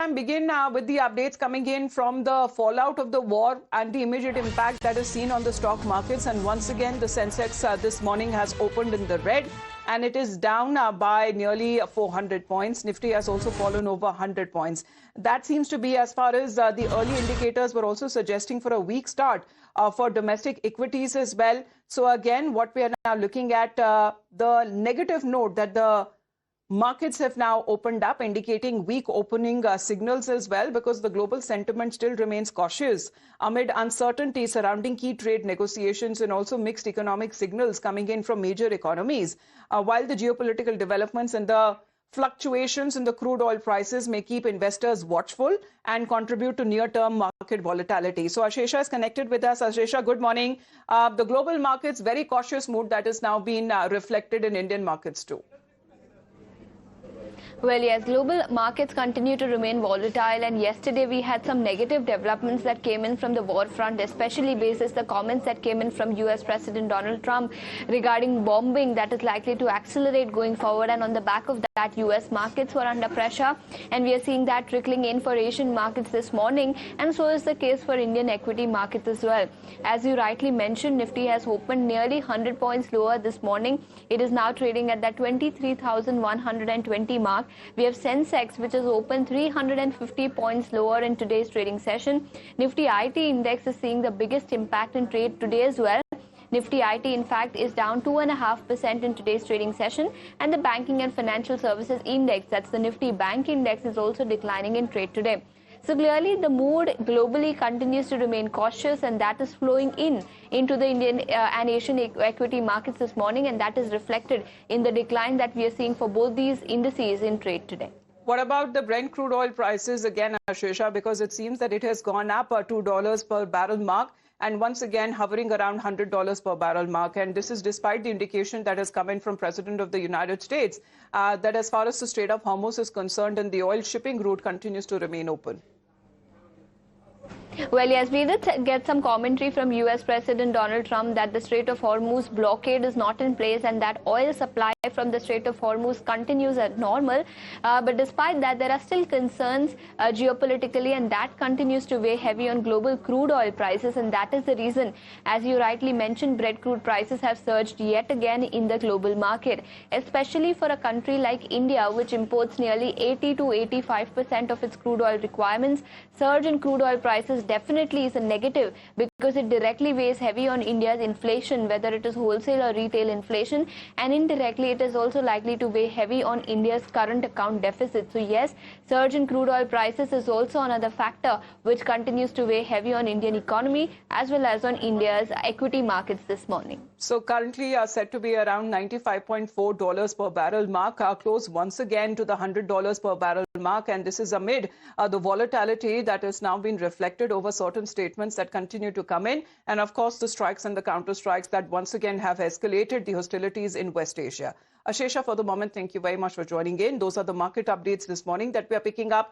time, begin with the updates coming in from the fallout of the war and the immediate impact that is seen on the stock markets. And once again, the Sensex this morning has opened in the red, and it is down by nearly 400 points. Nifty has also fallen over 100 points. That seems to be, as far as the early indicators were also suggesting, for a weak start for domestic equities as well. So again, what we are now looking at, the negative note that the markets have now opened up, indicating weak opening signals as well, because the global sentiment still remains cautious amid uncertainty surrounding key trade negotiations and also mixed economic signals coming in from major economies. While the geopolitical developments and the fluctuations in the crude oil prices may keep investors watchful and contribute to near-term market volatility. So Ashesha is connected with us. Ashesha, good morning. The global markets, very cautious mood that is now being reflected in Indian markets too. Well, yes, global markets continue to remain volatile, and yesterday we had some negative developments that came in from the war front, especially basis the comments that came in from US President Donald Trump regarding bombing that is likely to accelerate going forward. And on the back of that, US markets were under pressure, and we are seeing that trickling in for Asian markets this morning, and so is the case for Indian equity markets as well. As you rightly mentioned, Nifty has opened nearly 100 points lower this morning. It is now trading at that 23,120 mark. We have Sensex, which is open 350 points lower in today's trading session. Nifty IT index is seeing the biggest impact in trade today as well. Nifty IT, in fact, is down 2.5% in today's trading session, and the banking and financial services index, that's the Nifty Bank Index, is also declining in trade today. So clearly, the mood globally continues to remain cautious, and that is flowing into the Indian and Asian equity markets this morning, and that is reflected in the decline that we are seeing for both these indices in trade today. What about the Brent crude oil prices again, Ashesha? Because it seems that it has gone up $2 per barrel mark, and once again hovering around $100 per barrel mark. And this is despite the indication that has come in from President of the United States that as far as the Strait of Hormuz is concerned, and the oil shipping route continues to remain open. Well, yes, we did get some commentary from US President Donald Trump that the Strait of Hormuz blockade is not in place and that oil supply from the Strait of Hormuz continues as normal. But despite that, there are still concerns geopolitically, and that continues to weigh heavy on global crude oil prices. And that is the reason, as you rightly mentioned, Brent crude prices have surged yet again in the global market, especially for a country like India, which imports nearly 80 to 85% of its crude oil requirements. Surge in crude oil prices definitely is a negative because it directly weighs heavy on India's inflation, whether it is wholesale or retail inflation, and indirectly it is also likely to weigh heavy on India's current account deficit. So yes, surge in crude oil prices is also another factor which continues to weigh heavy on Indian economy as well as on India's equity markets this morning. So currently are said to be around $95.4 per barrel mark, close once again to the $100 per barrel mark, and this is amid the volatility that has now been reflected over certain statements that continue to come in, and of course the strikes and the counter strikes that once again have escalated the hostilities in West Asia. Ashesha, for the moment, thank you very much for joining in. Those are the market updates this morning that we are picking up.